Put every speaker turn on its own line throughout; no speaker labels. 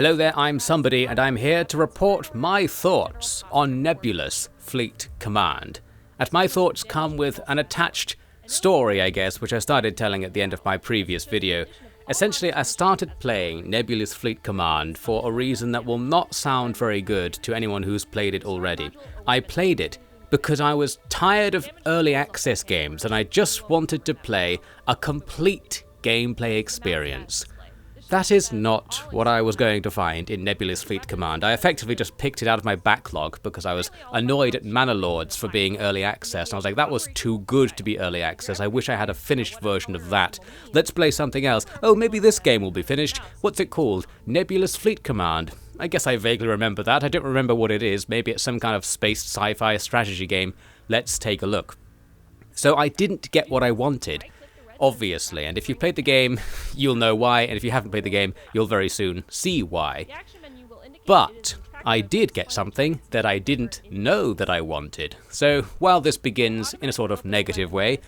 Hello there, I'm somebody, and I'm here to report my thoughts on Nebulous Fleet Command. And my thoughts come with an attached story, I guess, which I started telling at the end of my previous video. Essentially, I started playing Nebulous Fleet Command for a reason that will not sound very good to anyone who's played it already. I played it because I was tired of early access games and I just wanted to play a complete gameplay experience. That is not what I was going to find in Nebulous Fleet Command. I effectively just picked it out of my backlog because I was annoyed at Mana Lords for being early access. And I was like, that was too good to be early access. I wish I had a finished version of that. Let's play something else. Oh, maybe this game will be finished. What's it called? Nebulous Fleet Command. I guess I vaguely remember that. I don't remember what it is. Maybe it's some kind of space sci-fi strategy game. Let's take a look. So I didn't get what I wanted. Obviously, and if you've played the game, you'll know why, and if you haven't played the game, you'll very soon see why. But I did get something that I didn't know that I wanted. So while this begins in a sort of negative way,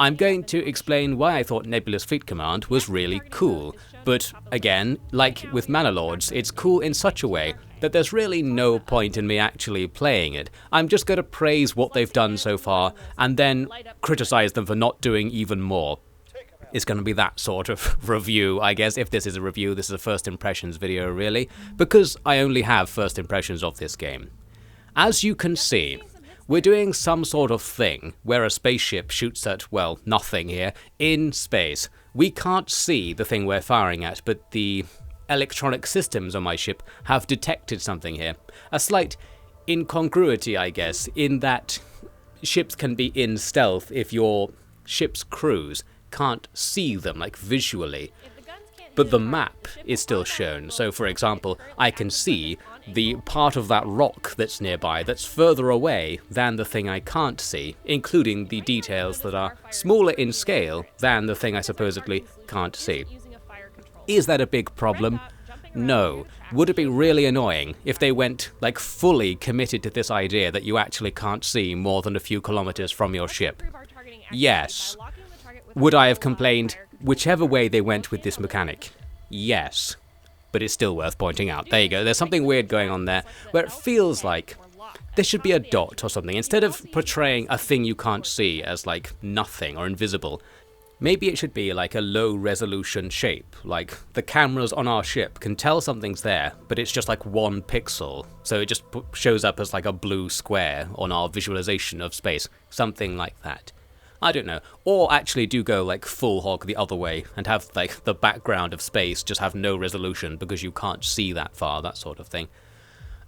I'm going to explain why I thought Nebulous Fleet Command was really cool. But again, like with Mana Lords, it's cool in such a way that there's really no point in me actually playing it. I'm just going to praise what they've done so far, and then criticize them for not doing even more. It's going to be that sort of review, I guess. If this is a review, this is a first impressions video, really, because I only have first impressions of this game. As you can see, we're doing some sort of thing where a spaceship shoots at, well, nothing here, in space. We can't see the thing we're firing at, but the electronic systems on my ship have detected something here. A slight incongruity, I guess, in that ships can be in stealth if your ship's crews can't see them, like visually, but the map is still shown. So for example, I can see the part of that rock that's nearby that's further away than the thing I can't see, including the details that are smaller in scale than the thing I supposedly can't see. Is that a big problem? No. Would it be really annoying if they went like fully committed to this idea that you actually can't see more than a few kilometers from your ship? Yes. Would I have complained whichever way they went with this mechanic? Yes. But it's still worth pointing out. There you go. There's something weird going on there where it feels like there should be a dot or something. Instead of portraying a thing you can't see as like nothing or invisible, maybe it should be like a low resolution shape. Like the cameras on our ship can tell something's there, but it's just like 1 pixel. So it just shows up as like a blue square on our visualization of space. Something like that. I don't know. Or actually do go like full hog the other way and have like the background of space just have no resolution because you can't see that far, that sort of thing.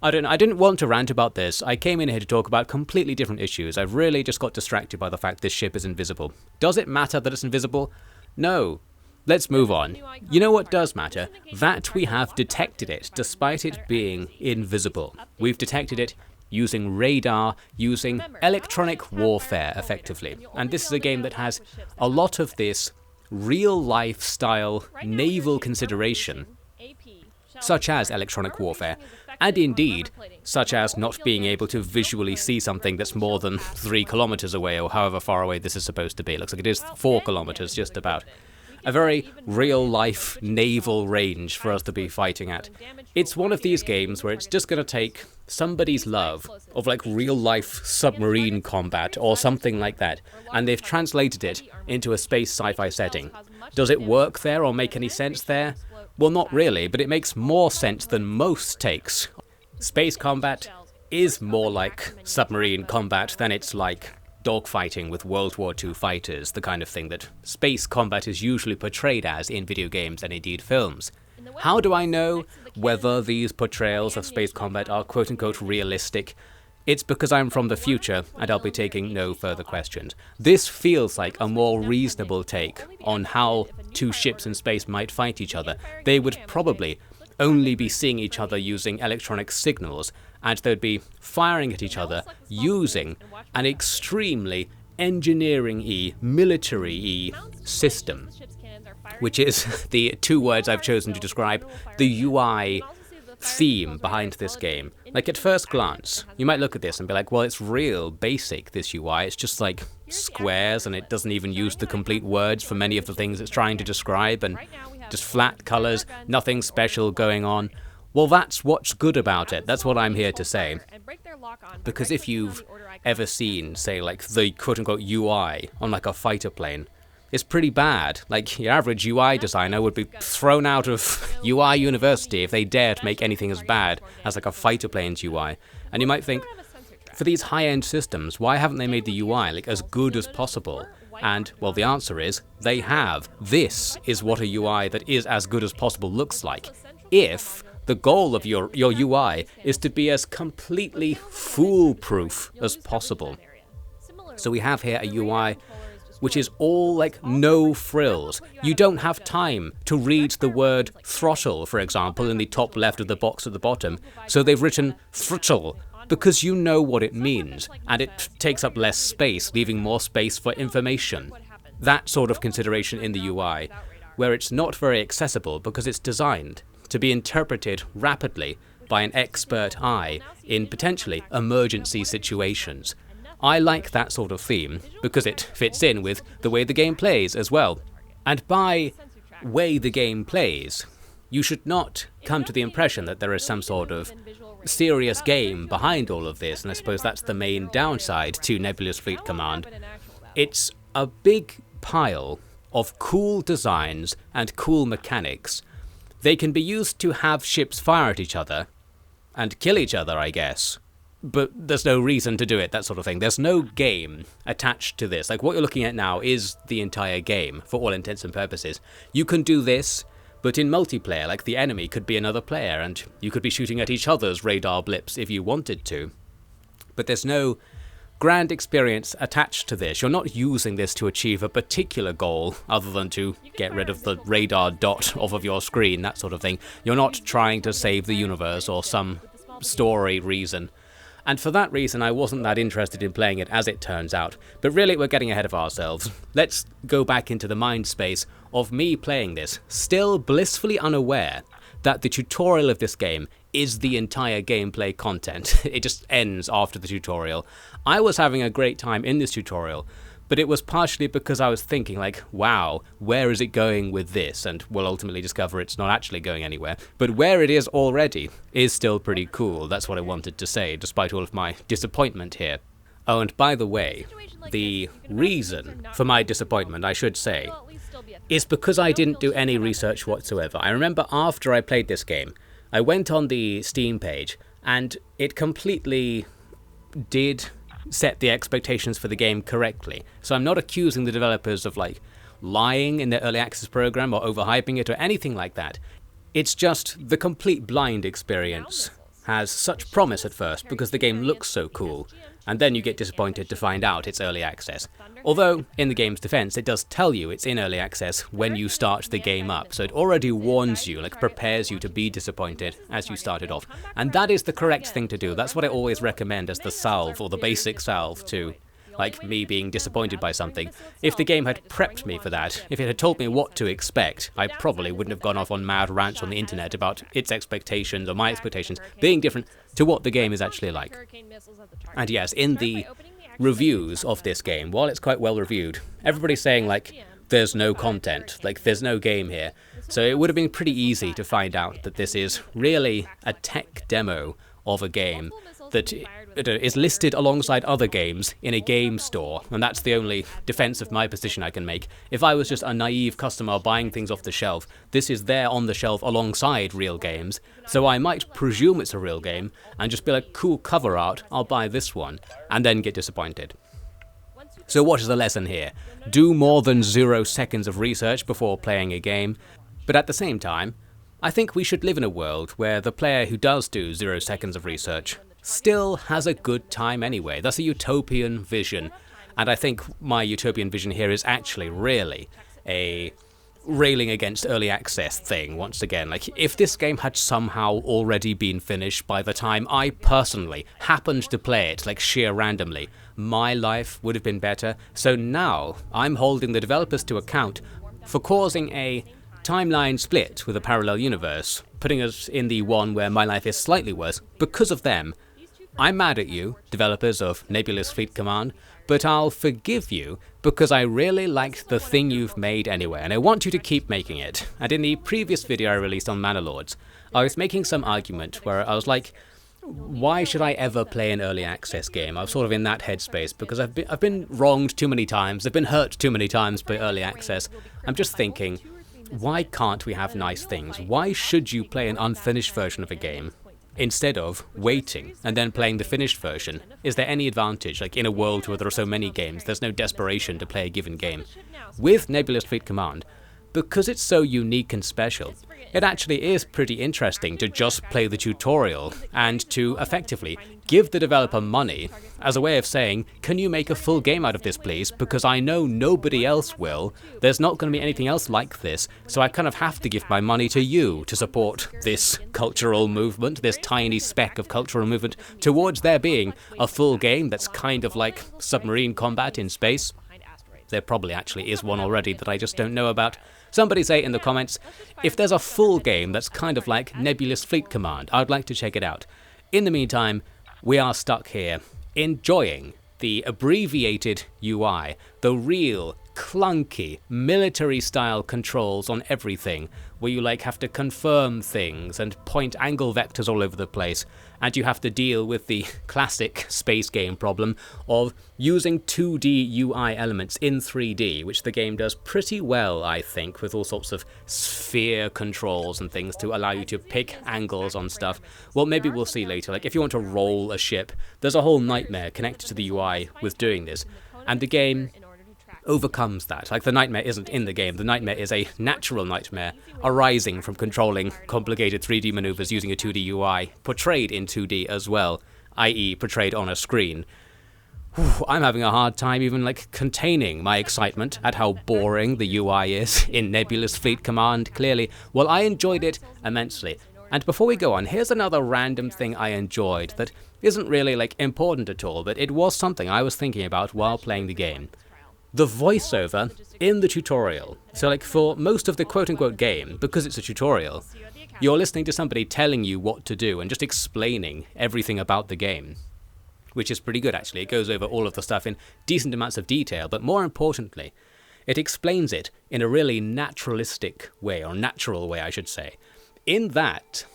I don't know. I didn't want to rant about this. I came in here to talk about completely different issues. I've really just got distracted by the fact this ship is invisible. Does it matter that it's invisible? No. Let's move on. You know what does matter? That we have detected it, despite it being invisible. We've detected it using radar, using electronic warfare, effectively. And this is a game that has a lot of this real-life style naval consideration, such as electronic warfare, and indeed, such as not being able to visually see something that's more than 3 kilometers away, or however far away this is supposed to be. It looks like it is 4 kilometers, just about. A very real-life naval range for us to be fighting at. It's one of these games where it's just going to take somebody's love of like real-life submarine combat or something like that, and they've translated it into a space sci-fi setting. Does it work there or make any sense there? Well, not really, but it makes more sense than most takes. Space combat is more like submarine combat than it's like dogfighting with World War II fighters, the kind of thing that space combat is usually portrayed as in video games and indeed films. How do I know whether these portrayals of space combat are quote-unquote realistic? It's because I'm from the future and I'll be taking no further questions. This feels like a more reasonable take on how 2 ships in space might fight each other. They would probably only be seeing each other using electronic signals, and they'd be firing at each other using an extremely engineering-y, military-y system, which is the 2 words I've chosen to describe the UI theme behind this game. Like at first glance, you might look at this and be like, well, it's real basic, this UI. It's just like squares and it doesn't even use the complete words for many of the things it's trying to describe, and just flat colors, nothing special going on. well, that's what's good about it. That's what I'm here to say. Because if you've ever seen, say, like, the quote-unquote UI on, like, a fighter plane, it's pretty bad. Like, your average UI designer would be thrown out of UI university if they dared make anything as bad as, like, a fighter plane's UI. And you might think, for these high-end systems, why haven't they made the UI, like, as good as possible? And, well, the answer is, they have. This is what a UI that is as good as possible looks like. If the goal of your UI is to be as completely foolproof as possible. So we have here a UI which is all like no frills. You don't have time to read the word throttle, for example, in the top left of the box at the bottom. So they've written throttle because you know what it means, and it takes up less space, leaving more space for information. That sort of consideration in the UI, where it's not very accessible because it's designed to be interpreted rapidly by an expert eye in potentially emergency situations. I like that sort of theme because it fits in with the way the game plays as well. And by way the game plays, you should not come to the impression that there is some sort of serious game behind all of this, and I suppose that's the main downside to Nebulous Fleet Command. It's a big pile of cool designs and cool mechanics. They can be used to have ships fire at each other and kill each other, I guess. But there's no reason to do it, that sort of thing. There's no game attached to this. Like, what you're looking at now is the entire game, for all intents and purposes. You can do this, but in multiplayer, like, the enemy could be another player, and you could be shooting at each other's radar blips if you wanted to. But there's no grand experience attached to this. You're not using this to achieve a particular goal, other than to get rid of the radar dot off of your screen, that sort of thing. You're not trying to save the universe or some story reason. And for that reason, I wasn't that interested in playing it, as it turns out. But really, we're getting ahead of ourselves. Let's go back into the mind space of me playing this, still blissfully unaware that the tutorial of this game is the entire gameplay content. It just ends after the tutorial. I was having a great time in this tutorial, but it was partially because I was thinking, like, wow, where is it going with this? And we'll ultimately discover it's not actually going anywhere. But where it is already is still pretty cool. That's what I wanted to say, despite all of my disappointment here. Oh, and by the way, the reason for my disappointment, I should say, is because I didn't do any research whatsoever. I remember after I played this game, I went on the Steam page, and it completely did set the expectations for the game correctly. So I'm not accusing the developers of, like, lying in their early access program or overhyping it or anything like that. It's just the complete blind experience has such promise at first because the game looks so cool, and then you get disappointed to find out it's early access. Although, in the game's defense, it does tell you it's in early access when you start the game up, so it already warns you, like, prepares you to be disappointed as you start it off. And that is the correct thing to do. That's what I always recommend as the salve, or the basic salve, to, like, me being disappointed by something. If the game had prepped me for that, if it had told me what to expect, I probably wouldn't have gone off on mad rants on the internet about its expectations, or my expectations, being different to what the game is actually like. And yes, in the reviews of this game, while it's quite well reviewed, everybody's saying, like, there's no content, like, there's no game here. So it would have been pretty easy to find out that this is really a tech demo of a game that is listed alongside other games in a game store, and that's the only defense of my position I can make. If I was just a naive customer buying things off the shelf, this is there on the shelf alongside real games, so I might presume it's a real game and just be like, cool cover art, I'll buy this one, and then get disappointed. So what is the lesson here? Do more than 0 seconds of research before playing a game, but at the same time, I think we should live in a world where the player who does do 0 seconds of research still has a good time anyway. That's a utopian vision, and I think my utopian vision here is actually really a railing against early access thing once again. Like, if this game had somehow already been finished by the time I personally happened to play it, like, sheer randomly, my life would have been better. So now I'm holding the developers to account for causing a timeline split with a parallel universe, putting us in the one where my life is slightly worse because of them. I'm mad at you, developers of Nebulous Fleet Command, but I'll forgive you because I really liked the thing you've made anyway, and I want you to keep making it. And in the previous video I released on Manor Lords, I was making some argument where I was like, why should I ever play an early access game? I was sort of in that headspace because I've been wronged too many times. I've been hurt too many times by early access. I'm just thinking, why can't we have nice things? Why should you play an unfinished version of a game instead of waiting and then playing the finished version? Is there any advantage? Like, in a world where there are so many games, there's no desperation to play a given game. With Nebulous Fleet Command, because it's so unique and special, it actually is pretty interesting to just play the tutorial and to effectively give the developer money as a way of saying, can you make a full game out of this, please? Because I know nobody else will. There's not going to be anything else like this, so I kind of have to give my money to you to support this cultural movement, this tiny speck of cultural movement towards there being a full game that's kind of like submarine combat in space. There probably actually is one already that I just don't know about. Somebody say in the comments, if there's a full game that's kind of like Nebulous Fleet Command, I'd like to check it out. In the meantime, we are stuck here, enjoying the abbreviated UI, the real, clunky, military-style controls on everything, where you like have to confirm things and point angle vectors all over the place, and you have to deal with the classic space game problem of using 2D UI elements in 3D, which the game does pretty well, I think, with all sorts of sphere controls and things to allow you to pick angles on stuff. Well, maybe we'll see later. Like, if you want to roll a ship, there's a whole nightmare connected to the UI with doing this, and the game overcomes that. Like, the nightmare isn't in the game. The nightmare is a natural nightmare arising from controlling complicated 3D maneuvers using a 2D UI, portrayed in 2D as well, i.e. portrayed on a screen. I'm having a hard time even like containing my excitement at how boring the UI is in Nebulous Fleet Command, clearly. Well, I enjoyed it immensely. And before we go on, here's another random thing I enjoyed that isn't really like important at all, but it was something I was thinking about while playing the game. The voiceover in the tutorial. So like for most of the quote-unquote game, because it's a tutorial, you're listening to somebody telling you what to do and just explaining everything about the game, which is pretty good actually. It goes over all of the stuff in decent amounts of detail, but more importantly, it explains it in a really naturalistic way, or natural way I should say, in that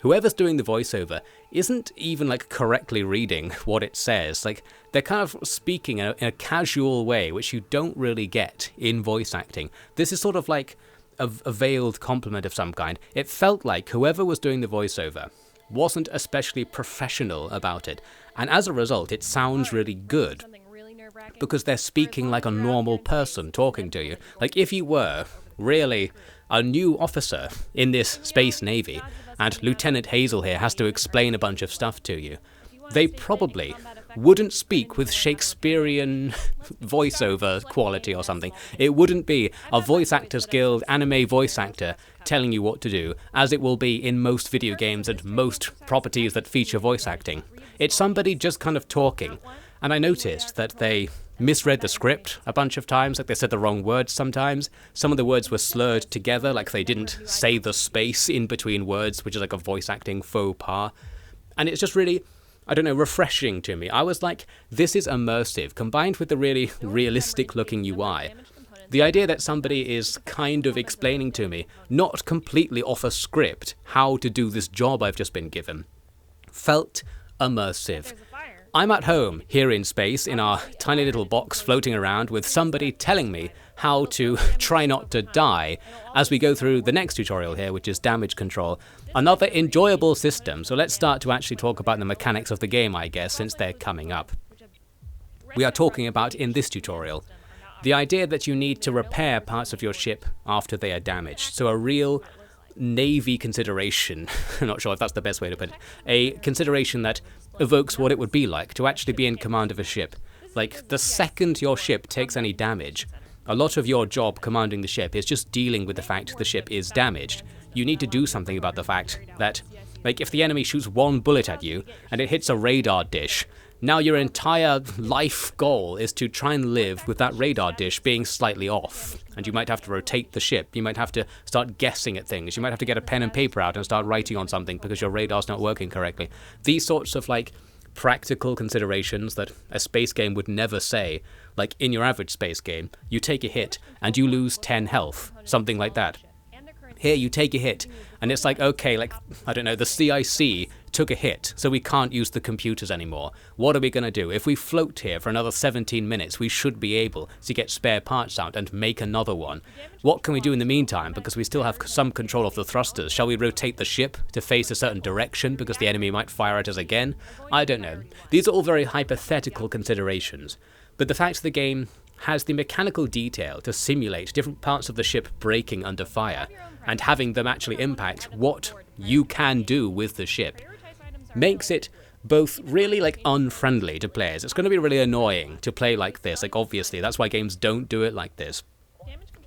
whoever's doing the voiceover isn't even like correctly reading what it says. Like, they're kind of speaking in a casual way, which you don't really get in voice acting. This is sort of like a veiled compliment of some kind. It felt like whoever was doing the voiceover wasn't especially professional about it, and as a result it sounds really good because they're speaking like a normal person talking to you. Like, if you were really a new officer in this space navy and Lieutenant Hazel here has to explain a bunch of stuff to you, they probably wouldn't speak with Shakespearean voiceover quality or something. It wouldn't be a Voice Actors Guild anime voice actor telling you what to do, as it will be in most video games and most properties that feature voice acting. It's somebody just kind of talking, and I noticed that they misread the script a bunch of times, like they said the wrong words sometimes. Some of the words were slurred together, like they didn't say the space in between words, which is like a voice acting faux pas. And it's just really, I don't know, refreshing to me. I was like, this is immersive, combined with the really realistic looking UI. The idea that somebody is kind of explaining to me, not completely off a script, how to do this job I've just been given, felt immersive. I'm at home, here in space, in our tiny little box floating around, with somebody telling me how to try not to die as we go through the next tutorial here, which is damage control. Another enjoyable system, so let's start to actually talk about the mechanics of the game, I guess, since they're coming up. We are talking about, in this tutorial, the idea that you need to repair parts of your ship after they are damaged. So a real Navy consideration, I'm not sure if that's the best way to put it, a consideration that evokes what it would be like to actually be in command of a ship. Like, the second your ship takes any damage, a lot of your job commanding the ship is just dealing with the fact the ship is damaged. You need to do something about the fact that, like, if the enemy shoots one bullet at you and it hits a radar dish, now your entire life goal is to try and live with that radar dish being slightly off. And you might have to rotate the ship, you might have to start guessing at things, you might have to get a pen and paper out and start writing on something because your radar's not working correctly. These sorts of, like, practical considerations that a space game would never say. Like, in your average space game, you take a hit and you lose 10 health, something like that. Here you take a hit, and it's like, okay, like, I don't know, the CIC took a hit, so we can't use the computers anymore. What are we going to do? If we float here for another 17 minutes, we should be able to get spare parts out and make another one. What can we do in the meantime? Because we still have some control of the thrusters. Shall we rotate the ship to face a certain direction because the enemy might fire at us again? I don't know. These are all very hypothetical considerations. But the fact the game has the mechanical detail to simulate different parts of the ship breaking under fire and having them actually impact what you can do with the ship makes it both really like unfriendly to players. It's going to be really annoying to play like this, like obviously that's why games don't do it like this.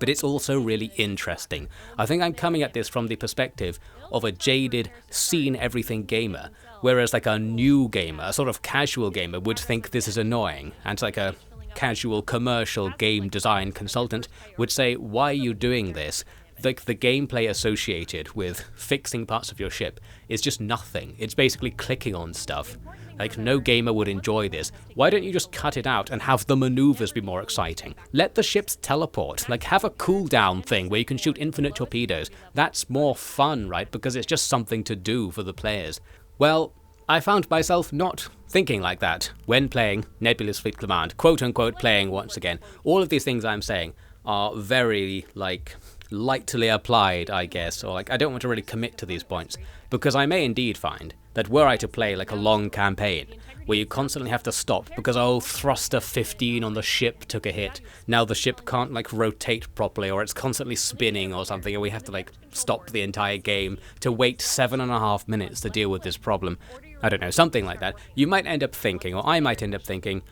But it's also really interesting. I think I'm coming at this from the perspective of a jaded, seen everything gamer, whereas like a new gamer, a sort of casual gamer would think this is annoying, and like a casual commercial game design consultant would say, why are you doing this? Like the gameplay associated with fixing parts of your ship is just nothing. It's basically clicking on stuff. Like no gamer would enjoy this. Why don't you just cut it out and have the maneuvers be more exciting? Let the ships teleport. Like have a cooldown thing where you can shoot infinite torpedoes. That's more fun, right? Because it's just something to do for the players. Well, I found myself not thinking like that when playing Nebulous Fleet Command, quote unquote playing once again. All of these things I'm saying are very like lightly applied, I guess, or like I don't want to really commit to these points, because I may indeed find that were I to play like a long campaign where you constantly have to stop because thruster 15 on the ship took a hit, now the ship can't like rotate properly, or it's constantly spinning or something, and we have to like stop the entire game to wait 7.5 minutes to deal with this problem. I don't know, something like that. You might end up thinking, or I might end up thinking,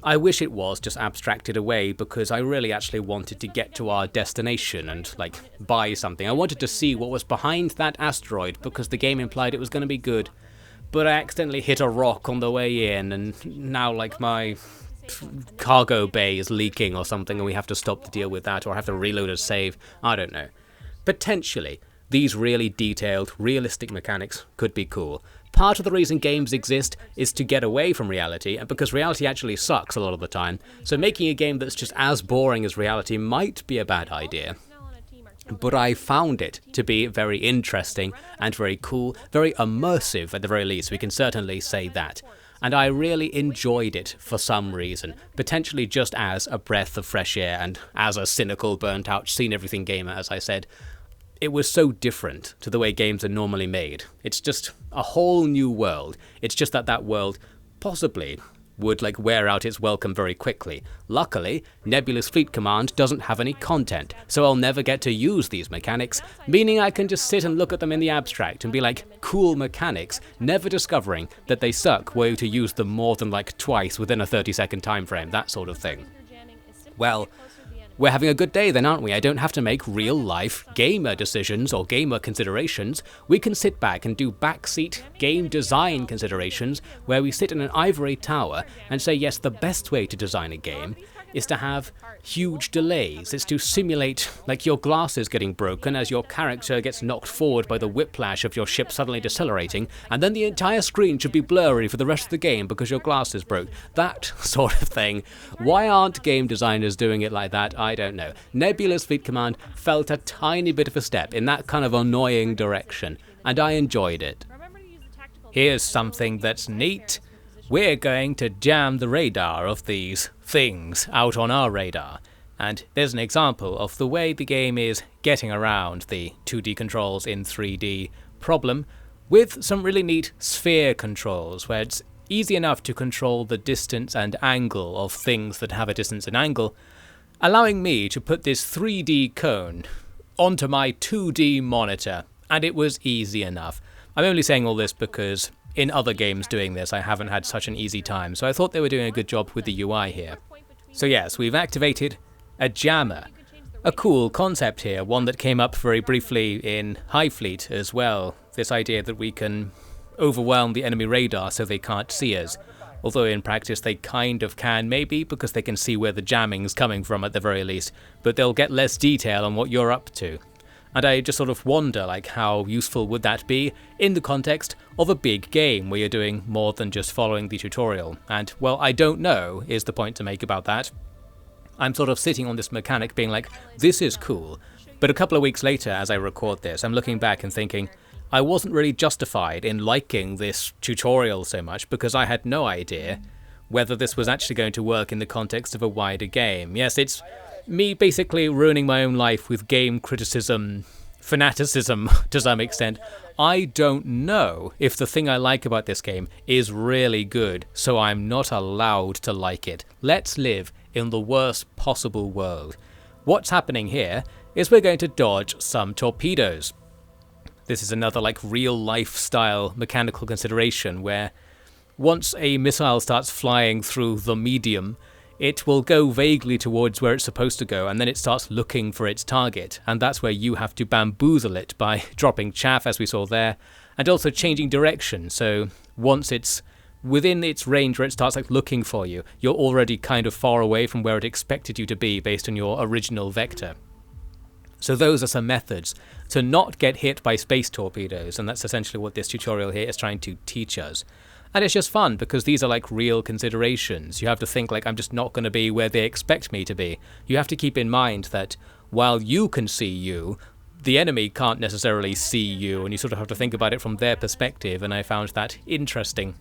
I wish it was just abstracted away because I really actually wanted to get to our destination and, like, buy something. I wanted to see what was behind that asteroid because the game implied it was going to be good. But I accidentally hit a rock on the way in, and now, like, my cargo bay is leaking or something and we have to stop to deal with that, or have to reload a save. I don't know. Potentially, these really detailed, realistic mechanics could be cool. Part of the reason games exist is to get away from reality, and because reality actually sucks a lot of the time, so making a game that's just as boring as reality might be a bad idea. But I found it to be very interesting and very cool, very immersive at the very least, we can certainly say that. And I really enjoyed it for some reason, potentially just as a breath of fresh air and as a cynical, burnt-out, seen-everything gamer, as I said. It was so different to the way games are normally made. It's just a whole new world. It's just that that world possibly would like wear out its welcome very quickly. Luckily, Nebulous Fleet Command doesn't have any content, so I'll never get to use these mechanics, meaning I can just sit and look at them in the abstract and be like, cool mechanics, never discovering that they suck were you to use them more than like twice within a 30-second time frame, that sort of thing. Well, we're having a good day then, aren't we? I don't have to make real-life gamer decisions or gamer considerations. We can sit back and do backseat game design considerations where we sit in an ivory tower and say, yes, the best way to design a game is to have huge delays. It's to simulate like your glasses getting broken as your character gets knocked forward by the whiplash of your ship suddenly decelerating, and then the entire screen should be blurry for the rest of the game because your glasses broke. That sort of thing. Why aren't game designers doing it like that? I don't know. Nebulous Fleet Command felt a tiny bit of a step in that kind of annoying direction, and I enjoyed it. Here's something that's neat. We're going to jam the radar of these things out on our radar, and there's an example of the way the game is getting around the 2D controls in 3D problem with some really neat sphere controls where it's easy enough to control the distance and angle of things that have a distance and angle, allowing me to put this 3D cone onto my 2D monitor, and it was easy enough. I'm only saying all this because in other games doing this, I haven't had such an easy time, so I thought they were doing a good job with the UI here. So yes, we've activated a jammer. A cool concept here, one that came up very briefly in Hive Fleet as well. This idea that we can overwhelm the enemy radar so they can't see us. Although in practice they kind of can, maybe, because they can see where the jamming's coming from at the very least, but they'll get less detail on what you're up to. And I just sort of wonder, like, how useful would that be in the context of a big game where you're doing more than just following the tutorial? And, well, I don't know, is the point to make about that. I'm sort of sitting on this mechanic being like, this is cool, But a couple of weeks later, as I record this, I'm looking back and thinking, I wasn't really justified in liking this tutorial so much because I had no idea whether this was actually going to work in the context of a wider game. Yes, it's me basically ruining my own life with game criticism, fanaticism to some extent. I don't know if the thing I like about this game is really good, so I'm not allowed to like it. Let's live in the worst possible world. What's happening here is we're going to dodge some torpedoes. This is another like real life style mechanical consideration where once a missile starts flying through the medium, it will go vaguely towards where it's supposed to go, and then it starts looking for its target, and that's where you have to bamboozle it by dropping chaff, as we saw there, and also changing direction. So once it's within its range where it starts like looking for you, you're already kind of far away from where it expected you to be based on your original vector. So those are some methods to not get hit by space torpedoes, and that's essentially what this tutorial here is trying to teach us. And it's just fun because these are like real considerations. You have to think like I'm just not going to be where they expect me to be. You have to keep in mind that while you can see you, the enemy can't necessarily see you, and you sort of have to think about it from their perspective, and I found that interesting.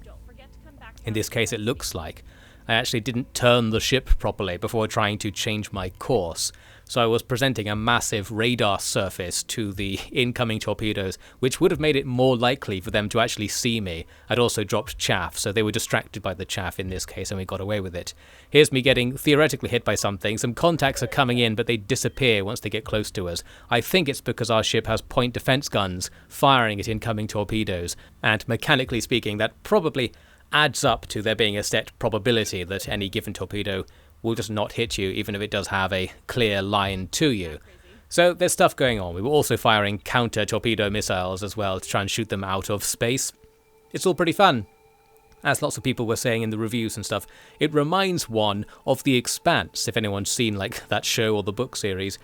In this case, it looks like I actually didn't turn the ship properly before trying to change my course. So I was presenting a massive radar surface to the incoming torpedoes, which would have made it more likely for them to actually see me. I'd also dropped chaff, so they were distracted by the chaff in this case, and we got away with it. Here's me getting theoretically hit by something. Some contacts are coming in, but they disappear once they get close to us. I think it's because our ship has point defense guns firing at incoming torpedoes, and mechanically speaking, that probably adds up to there being a set probability that any given torpedo will just not hit you, even if it does have a clear line to you. So there's stuff going on. We were also firing counter-torpedo missiles as well to try and shoot them out of space. It's all pretty fun. As lots of people were saying in the reviews and stuff, it reminds one of The Expanse, if anyone's seen like that show or the book series.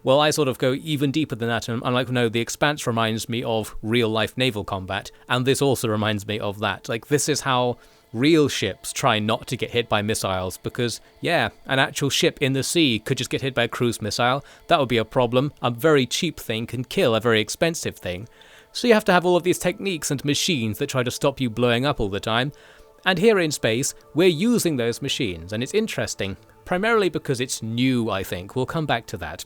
Well, I sort of go even deeper than that, and I'm like, no, The Expanse reminds me of real-life naval combat, and this also reminds me of that. Like, this is how real ships try not to get hit by missiles, because, yeah, an actual ship in the sea could just get hit by a cruise missile. That would be a problem. A very cheap thing can kill a very expensive thing. So you have to have all of these techniques and machines that try to stop you blowing up all the time. And here in space, we're using those machines, and it's interesting, primarily because it's new, I think. We'll come back to that.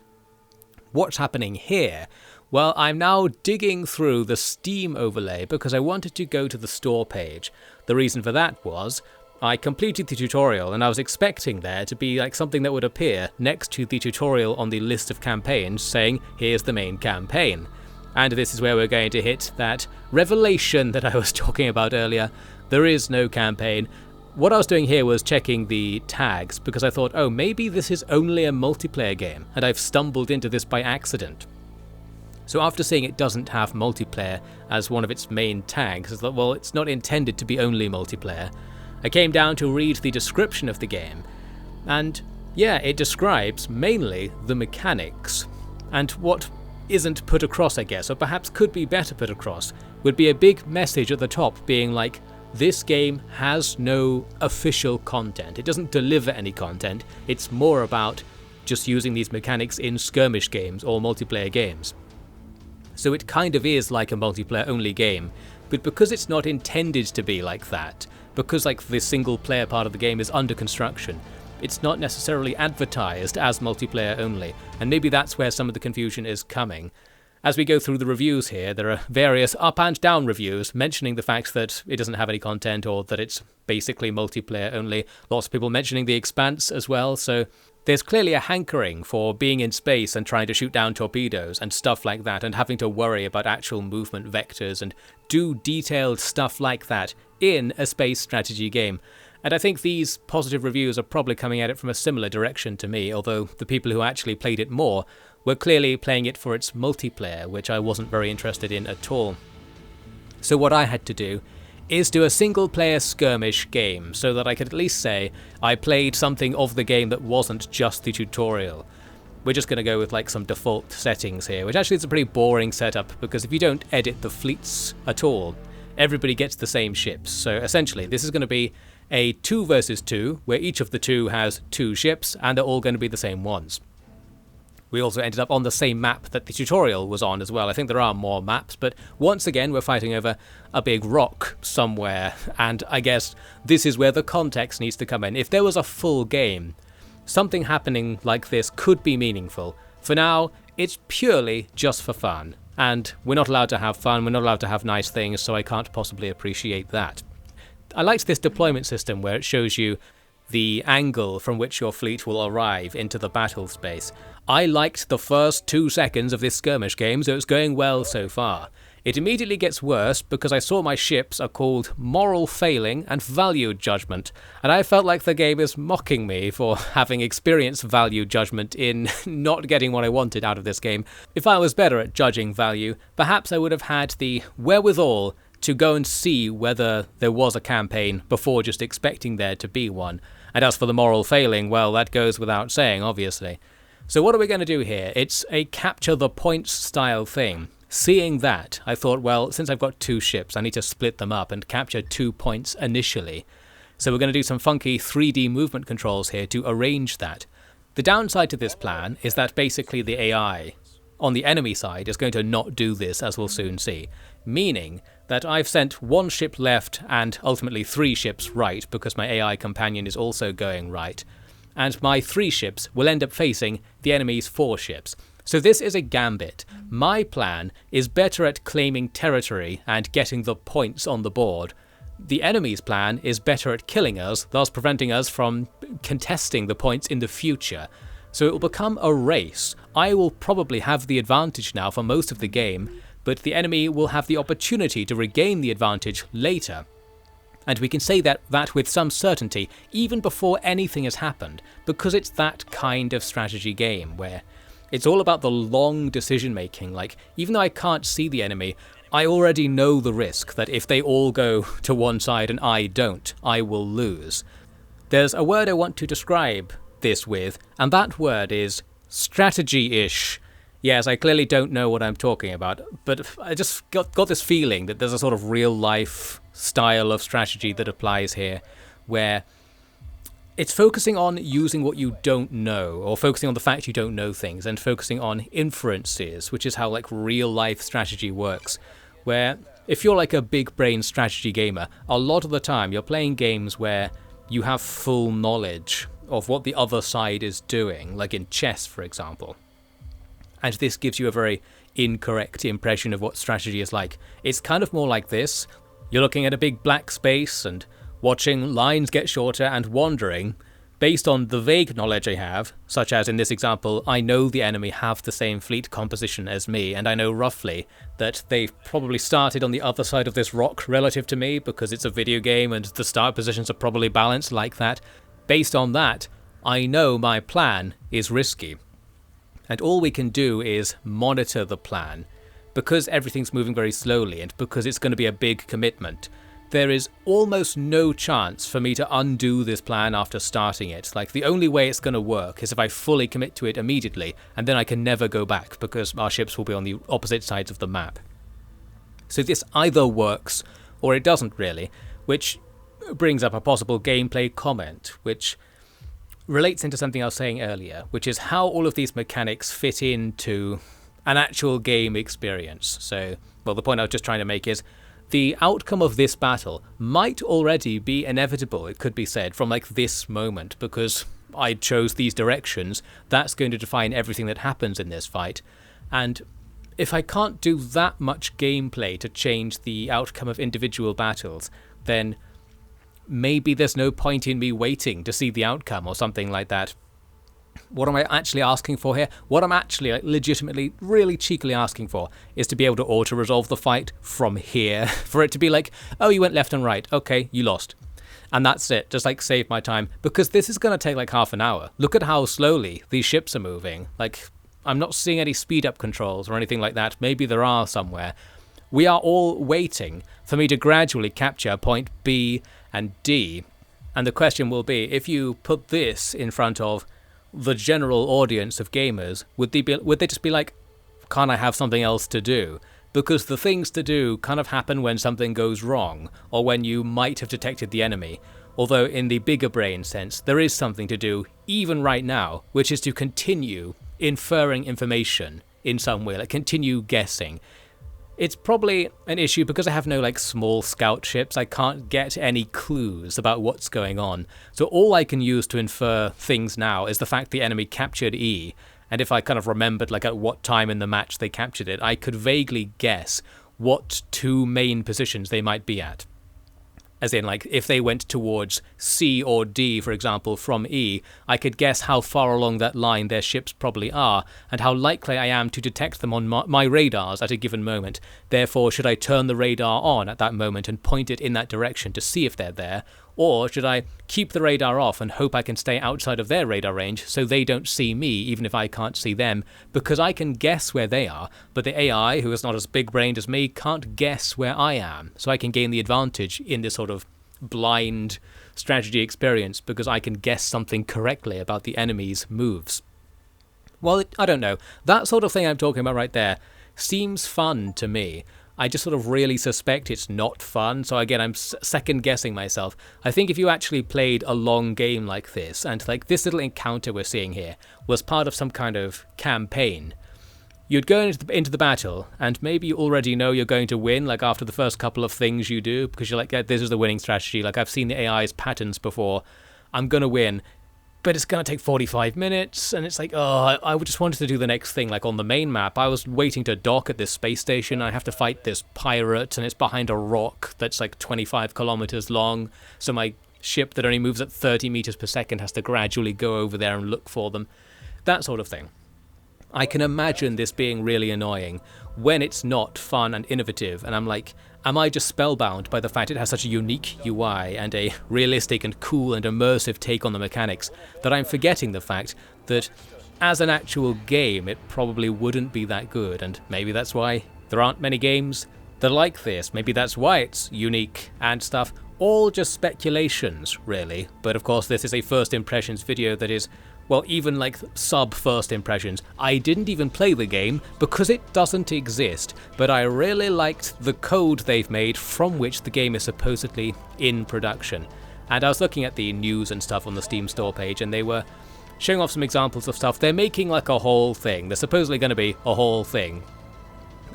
What's happening here? Well, I'm now digging through the Steam overlay because I wanted to go to the store page. The reason for that was I completed the tutorial and I was expecting there to be like something that would appear next to the tutorial on the list of campaigns saying, here's the main campaign. And this is where we're going to hit that revelation that I was talking about earlier. There is no campaign. What I was doing here was checking the tags because I thought, oh, maybe this is only a multiplayer game and I've stumbled into this by accident. So after seeing it doesn't have multiplayer as one of its main tags, I thought, well, it's not intended to be only multiplayer. I came down to read the description of the game, and yeah, it describes mainly the mechanics. And what isn't put across, I guess, or perhaps could be better put across, would be a big message at the top being like, this game has no official content. It doesn't deliver any content. It's more about just using these mechanics in skirmish games or multiplayer games. So it kind of is like a multiplayer only game, but because it's not intended to be like that, because like the single player part of the game is under construction, it's not necessarily advertised as multiplayer only, and maybe that's where some of the confusion is coming. As we go through the reviews here, there are various up and down reviews mentioning the fact that it doesn't have any content or that it's basically multiplayer only. Lots of people mentioning The Expanse as well, so there's clearly a hankering for being in space and trying to shoot down torpedoes and stuff like that, and having to worry about actual movement vectors and do detailed stuff like that in a space strategy game. And I think these positive reviews are probably coming at it from a similar direction to me, although the people who actually played it more were clearly playing it for its multiplayer, which I wasn't very interested in at all. So what I had to do is do a single-player skirmish game, so that I could at least say I played something of the game that wasn't just the tutorial. We're just going to go with like some default settings here, which actually is a pretty boring setup, because if you don't edit the fleets at all, everybody gets the same ships. So essentially, this is going to be a 2 versus 2, where each of the two has 2 ships, and they're all going to be the same ones. We also ended up on the same map that the tutorial was on as well. I think there are more maps, but once again we're fighting over a big rock somewhere, and I guess this is where the context needs to come in. If there was a full game, something happening like this could be meaningful. For now, it's purely just for fun, and we're not allowed to have fun, we're not allowed to have nice things, so I can't possibly appreciate that. I liked this deployment system where it shows you the angle from which your fleet will arrive into the battle space. I liked the first 2 seconds of this skirmish game, so it's going well so far. It immediately gets worse because I saw my ships are called Moral Failing and Value Judgement, and I felt like the game is mocking me for having experienced value judgment in not getting what I wanted out of this game. If I was better at judging value, perhaps I would have had the wherewithal to go and see whether there was a campaign before just expecting there to be one. And as for the moral failing, well, that goes without saying, obviously. So what are we going to do here? It's a capture the points style thing. Seeing that, I thought, well, since I've got 2 ships, I need to split them up and capture 2 points initially. So we're going to do some funky 3D movement controls here to arrange that. The downside to this plan is that basically the AI on the enemy side is going to not do this, as we'll soon see. Meaning that I've sent 1 ship left and ultimately 3 ships right, because my AI companion is also going right. And my 3 ships will end up facing the enemy's 4 ships. So this is a gambit. My plan is better at claiming territory and getting the points on the board. The enemy's plan is better at killing us, thus preventing us from contesting the points in the future. So it will become a race. I will probably have the advantage now for most of the game, but the enemy will have the opportunity to regain the advantage later. And we can say that with some certainty, even before anything has happened, because it's that kind of strategy game where it's all about the long decision making. Like, even though I can't see the enemy, I already know the risk that if they all go to one side and I don't, I will lose. There's a word I want to describe this with, and that word is strategy-ish. Yes, I clearly don't know what I'm talking about, but I just got this feeling that there's a sort of real-life style of strategy that applies here, where it's focusing on using what you don't know, or focusing on the fact you don't know things, and focusing on inferences, which is how like real-life strategy works, where if you're like a big-brain strategy gamer, a lot of the time you're playing games where you have full knowledge of what the other side is doing, like in chess, for example. And this gives you a very incorrect impression of what strategy is like. It's kind of more like this. You're looking at a big black space and watching lines get shorter and wondering, based on the vague knowledge I have, such as in this example, I know the enemy have the same fleet composition as me, and I know roughly that they've probably started on the other side of this rock relative to me, because it's a video game and the start positions are probably balanced like that. Based on that, I know my plan is risky. And all we can do is monitor the plan. Because everything's moving very slowly and because it's going to be a big commitment, there is almost no chance for me to undo this plan after starting it. Like, the only way it's going to work is if I fully commit to it immediately, and then I can never go back because our ships will be on the opposite sides of the map. So this either works or it doesn't really, which brings up a possible gameplay comment, which relates into something I was saying earlier, which is how all of these mechanics fit into an actual game experience. So, well, the point I was just trying to make is the outcome of this battle might already be inevitable, it could be said, from like this moment, because I chose these directions. That's going to define everything that happens in this fight. And if I can't do that much gameplay to change the outcome of individual battles, then maybe there's no point in me waiting to see the outcome or something like that. What am I actually asking for here? What I'm actually legitimately, really cheekily asking for is to be able to auto-resolve the fight from here. For it to be like, oh, you went left and right. Okay, you lost. And that's it. Just like save my time. Because this is going to take like half an hour. Look at how slowly these ships are moving. Like, I'm not seeing any speed-up controls or anything like that. Maybe there are somewhere. We are all waiting for me to gradually capture point B and D. And the question will be, if you put this in front of the general audience of gamers, would they just be like, can't I have something else to do? Because the things to do kind of happen when something goes wrong, or when you might have detected the enemy. Although in the bigger brain sense, there is something to do, even right now, which is to continue inferring information in some way, like continue guessing. It's probably an issue because I have no like small scout ships. I can't get any clues about what's going on. So all I can use to infer things now is the fact the enemy captured E. And if I kind of remembered like at what time in the match they captured it, I could vaguely guess what two main positions they might be at. As in, like, if they went towards C or D, for example, from E, I could guess how far along that line their ships probably are, and how likely I am to detect them on my radars at a given moment. Therefore, should I turn the radar on at that moment and point it in that direction to see if they're there, or should I keep the radar off and hope I can stay outside of their radar range so they don't see me, even if I can't see them, because I can guess where they are, but the AI, who is not as big-brained as me, can't guess where I am, so I can gain the advantage in this sort of blind strategy experience because I can guess something correctly about the enemy's moves. Well, I don't know. That sort of thing I'm talking about right there seems fun to me. I just sort of really suspect it's not fun, so again, I'm second-guessing myself. I think if you actually played a long game like this, and like this little encounter we're seeing here was part of some kind of campaign, you'd go into the battle, and maybe you already know you're going to win, like after the first couple of things you do, because you're like, yeah, this is the winning strategy, like I've seen the AI's patterns before, I'm gonna win. But it's going to take 45 minutes, and it's like, oh, I just wanted to do the next thing, like on the main map. I was waiting to dock at this space station, I have to fight this pirate, and it's behind a rock that's like 25 kilometers long, so my ship that only moves at 30 meters per second has to gradually go over there and look for them. That sort of thing. I can imagine this being really annoying when it's not fun and innovative, and I'm like, am I just spellbound by the fact it has such a unique UI and a realistic and cool and immersive take on the mechanics that I'm forgetting the fact that as an actual game it probably wouldn't be that good, and maybe that's why there aren't many games that are like this, maybe that's why it's unique and stuff. All just speculations, really, but of course this is a first impressions video that is, well, even like sub-first impressions. I didn't even play the game because it doesn't exist, but I really liked the code they've made from which the game is supposedly in production. And I was looking at the news and stuff on the Steam store page, and they were showing off some examples of stuff. They're making like a whole thing. There's supposedly going to be a whole thing.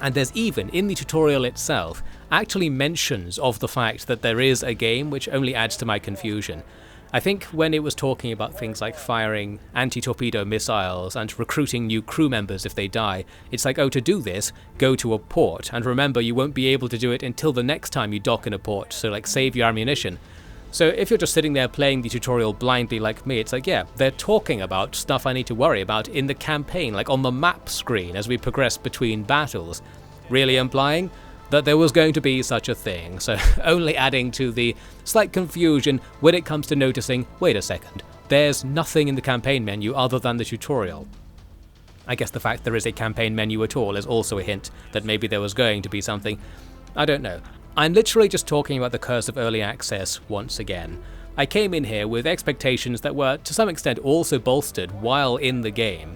And there's even, in the tutorial itself, actually mentions of the fact that there is a game, which only adds to my confusion. I think when it was talking about things like firing anti-torpedo missiles and recruiting new crew members if they die, it's like, oh, to do this, go to a port, and remember you won't be able to do it until the next time you dock in a port, so like save your ammunition. So if you're just sitting there playing the tutorial blindly like me, it's like, yeah, they're talking about stuff I need to worry about in the campaign, like on the map screen as we progress between battles, really implying that there was going to be such a thing, so only adding to the slight confusion when it comes to noticing, wait a second, there's nothing in the campaign menu other than the tutorial. I guess the fact there is a campaign menu at all is also a hint that maybe there was going to be something. I don't know. I'm literally just talking about the curse of early access once again. I came in here with expectations that were to some extent also bolstered while in the game,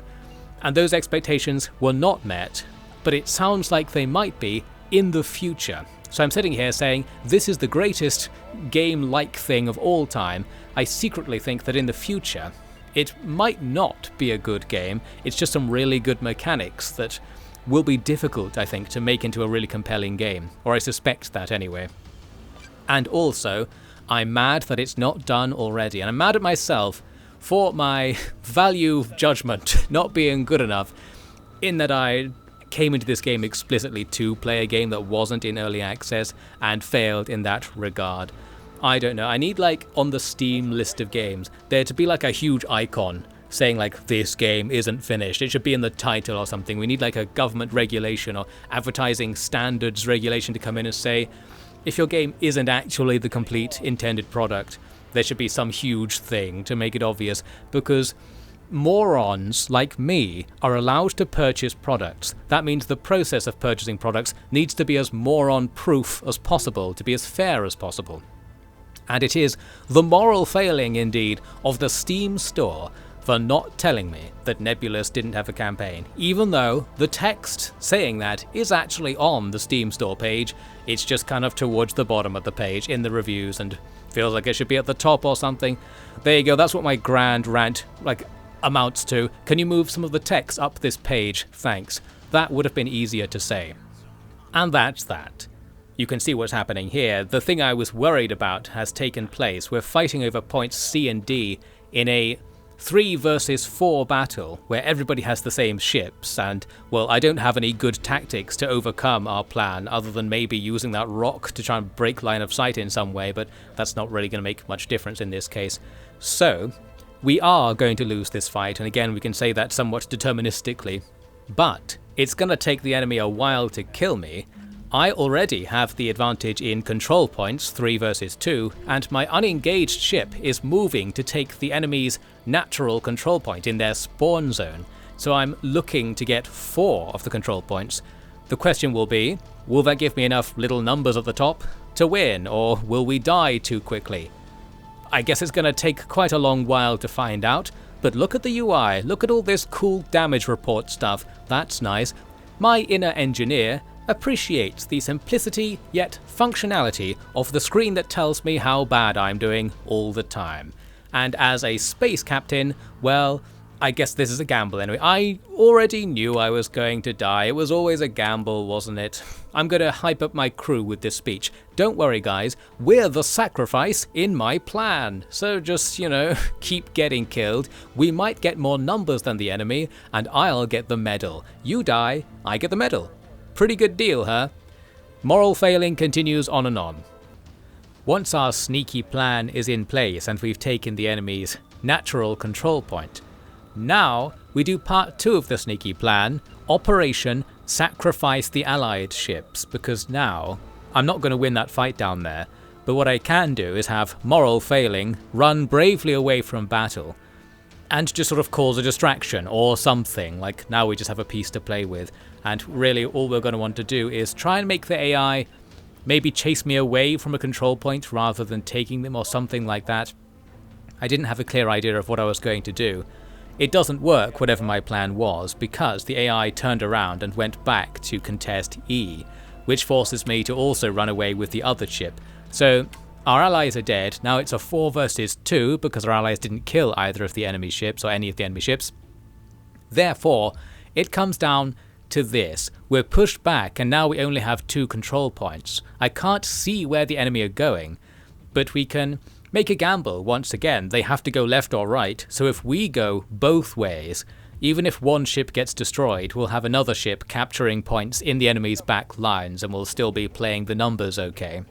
and those expectations were not met, but it sounds like they might be in the future. So I'm sitting here saying, this is the greatest game-like thing of all time. I secretly think that in the future, it might not be a good game, it's just some really good mechanics that will be difficult, I think, to make into a really compelling game, or I suspect that anyway. And also, I'm mad that it's not done already, and I'm mad at myself for my value judgment not being good enough, in that I came into this game explicitly to play a game that wasn't in early access and failed in that regard. I don't know, I need like on the Steam list of games there to be like a huge icon saying like this game isn't finished. It should be in the title or something. We need like a government regulation or advertising standards regulation to come in and say if your game isn't actually the complete intended product, there should be some huge thing to make it obvious, because morons like me are allowed to purchase products. That means the process of purchasing products needs to be as moron-proof as possible, to be as fair as possible. And it is the moral failing, indeed, of the Steam store for not telling me that Nebulous didn't have a campaign, even though the text saying that is actually on the Steam store page. It's just kind of towards the bottom of the page in the reviews and feels like it should be at the top or something. There you go, that's what my grand rant, like, amounts to, "Can you move some of the text up this page? Thanks." That would have been easier to say. And that's that. You can see what's happening here. The thing I was worried about has taken place. We're fighting over points C and D in a 3 versus 4 battle where everybody has the same ships, and, well, I don't have any good tactics to overcome our plan other than maybe using that rock to try and break line of sight in some way, but that's not really going to make much difference in this case. So, we are going to lose this fight, and again we can say that somewhat deterministically, but it's going to take the enemy a while to kill me. I already have the advantage in control points, 3 versus 2, and my unengaged ship is moving to take the enemy's natural control point in their spawn zone, so I'm looking to get 4 of the control points. The question will be, will that give me enough little numbers at the top to win, or will we die too quickly? I guess it's going to take quite a long while to find out, but look at the UI, look at all this cool damage report stuff, that's nice. My inner engineer appreciates the simplicity yet functionality of the screen that tells me how bad I'm doing all the time. And as a space captain, well, I guess this is a gamble anyway. I already knew I was going to die. It was always a gamble, wasn't it? I'm going to hype up my crew with this speech. Don't worry guys, we're the sacrifice in my plan. So just, keep getting killed. We might get more numbers than the enemy, and I'll get the medal. You die, I get the medal. Pretty good deal, huh? Moral failing continues on and on. Once our sneaky plan is in place and we've taken the enemy's natural control point, now we do part 2 of the sneaky plan, Operation Sacrifice the Allied Ships, because now I'm not going to win that fight down there, but what I can do is have moral failing run bravely away from battle and just sort of cause a distraction or something, like now we just have a piece to play with, and really all we're going to want to do is try and make the AI maybe chase me away from a control point rather than taking them or something like that. I didn't have a clear idea of what I was going to do. It doesn't work, whatever my plan was, because the AI turned around and went back to contest E, which forces me to also run away with the other ship. So our allies are dead. Now it's a 4 versus 2 because our allies didn't kill either of the enemy ships or any of the enemy ships. Therefore, it comes down to this. We're pushed back and now we only have 2 control points. I can't see where the enemy are going, but we can make a gamble once again. They have to go left or right, so if we go both ways, even if one ship gets destroyed, we'll have another ship capturing points in the enemy's back lines and we'll still be playing the numbers okay.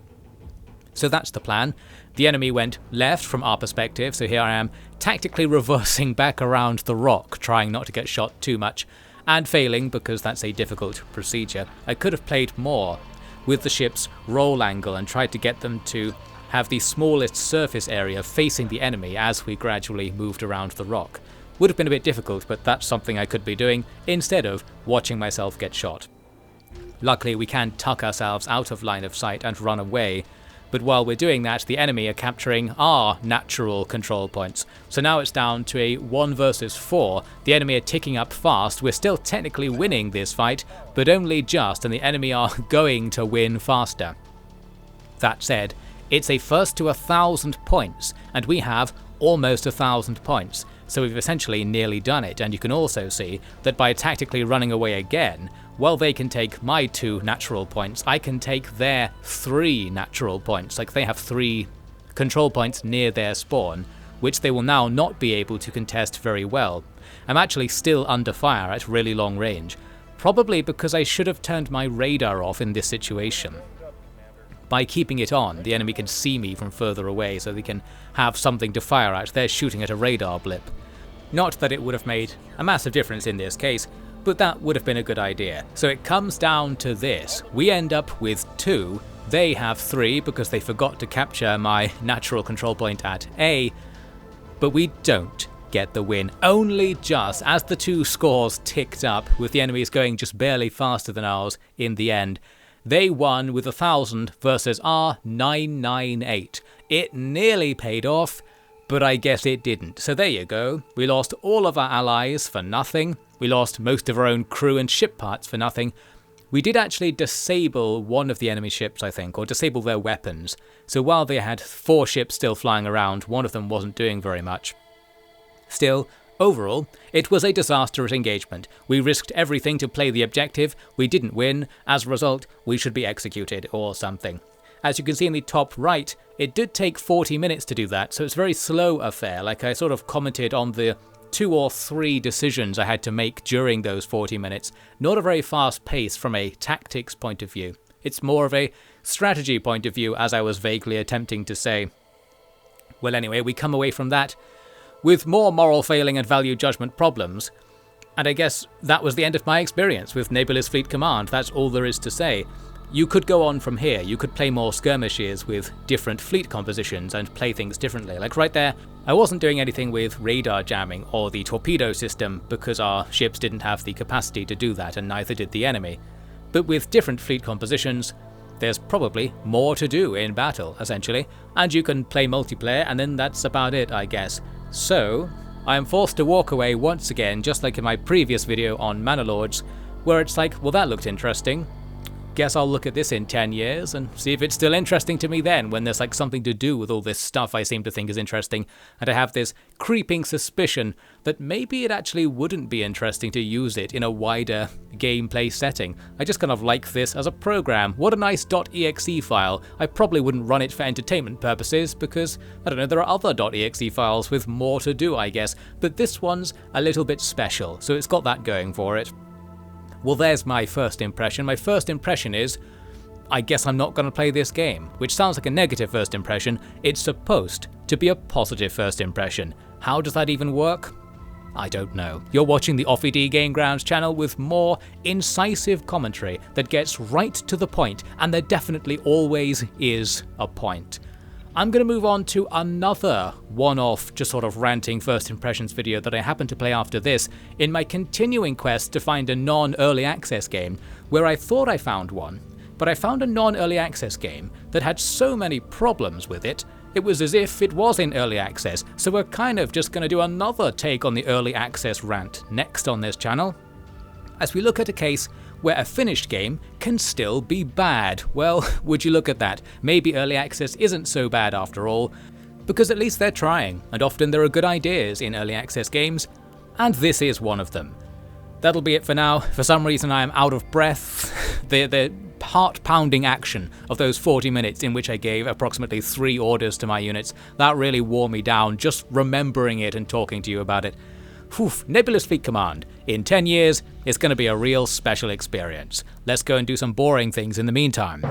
So that's the plan. The enemy went left from our perspective, so here I am tactically reversing back around the rock, trying not to get shot too much, and failing because that's a difficult procedure. I could have played more with the ship's roll angle and tried to get them to have the smallest surface area facing the enemy as we gradually moved around the rock. Would have been a bit difficult, but that's something I could be doing instead of watching myself get shot. Luckily we can tuck ourselves out of line of sight and run away, but while we're doing that, the enemy are capturing our natural control points. So now it's down to a 1 versus 4. The enemy are ticking up fast. We're still technically winning this fight, but only just, and the enemy are going to win faster. That said, it's a first to 1,000 points, and we have almost 1,000 points. So we've essentially nearly done it, and you can also see that by tactically running away again, while they can take my 2 natural points, I can take their 3 natural points. Like they have 3 control points near their spawn, which they will now not be able to contest very well. I'm actually still under fire at really long range, probably because I should have turned my radar off in this situation. By keeping it on, the enemy can see me from further away, so they can have something to fire at. They're shooting at a radar blip. Not that it would have made a massive difference in this case, but that would have been a good idea. So it comes down to this. We end up with 2, they have 3 because they forgot to capture my natural control point at A, but we don't get the win. Only just as the 2 scores ticked up, with the enemies going just barely faster than ours in the end. They won with 1,000 versus our 998. It nearly paid off, but I guess it didn't. So there you go. We lost all of our allies for nothing. We lost most of our own crew and ship parts for nothing. We did actually disable one of the enemy ships, I think, or disable their weapons. So while they had 4 ships still flying around, one of them wasn't doing very much. Still, Overall, it was a disastrous engagement. We risked everything to play the objective, we didn't win, as a result, we should be executed or something. As you can see in the top right, it did take 40 minutes to do that, so it's a very slow affair. Like I sort of commented on the 2 or 3 decisions I had to make during those 40 minutes. Not a very fast pace from a tactics point of view. It's more of a strategy point of view, as I was vaguely attempting to say. Well anyway, we come away from that with more moral failing and value judgment problems, and I guess that was the end of my experience with Nebulous Fleet Command. That's all there is to say. You could go on from here, you could play more skirmishes with different fleet compositions and play things differently. Like right there, I wasn't doing anything with radar jamming or the torpedo system because our ships didn't have the capacity to do that and neither did the enemy. But with different fleet compositions, there's probably more to do in battle, essentially, and you can play multiplayer and then that's about it, I guess. So, I am forced to walk away once again, just like in my previous video on Mana Lords, where it's like, well that looked interesting. Guess I'll look at this in 10 years and see if it's still interesting to me then, when there's like something to do with all this stuff I seem to think is interesting, and I have this creeping suspicion that maybe it actually wouldn't be interesting to use it in a wider gameplay setting. I just kind of like this as a program. What a nice .exe file. I probably wouldn't run it for entertainment purposes because, I don't know, there are other .exe files with more to do, I guess, but this one's a little bit special, so it's got that going for it. Well, there's my first impression. My first impression is, I guess I'm not going to play this game, which sounds like a negative first impression. It's supposed to be a positive first impression. How does that even work? I don't know. You're watching the Offie Game Grounds channel with more incisive commentary that gets right to the point, and there definitely always is a point. I'm going to move on to another one-off, just sort of ranting first impressions video that I happen to play after this in my continuing quest to find a non-early access game, where I thought I found one, but I found a non-early access game that had so many problems with it, it was as if it was in early access, so we're kind of just going to do another take on the early access rant next on this channel, as we look at a case where a finished game can still be bad. Well, would you look at that? Maybe early access isn't so bad after all, because at least they're trying, and often there are good ideas in early access games, and this is one of them. That'll be it for now. For some reason I am out of breath. The heart-pounding action of those 40 minutes in which I gave approximately 3 orders to my units, that really wore me down just remembering it and talking to you about it. Whew, Nebulous Fleet Command. In 10 years, it's going to be a real special experience. Let's go and do some boring things in the meantime.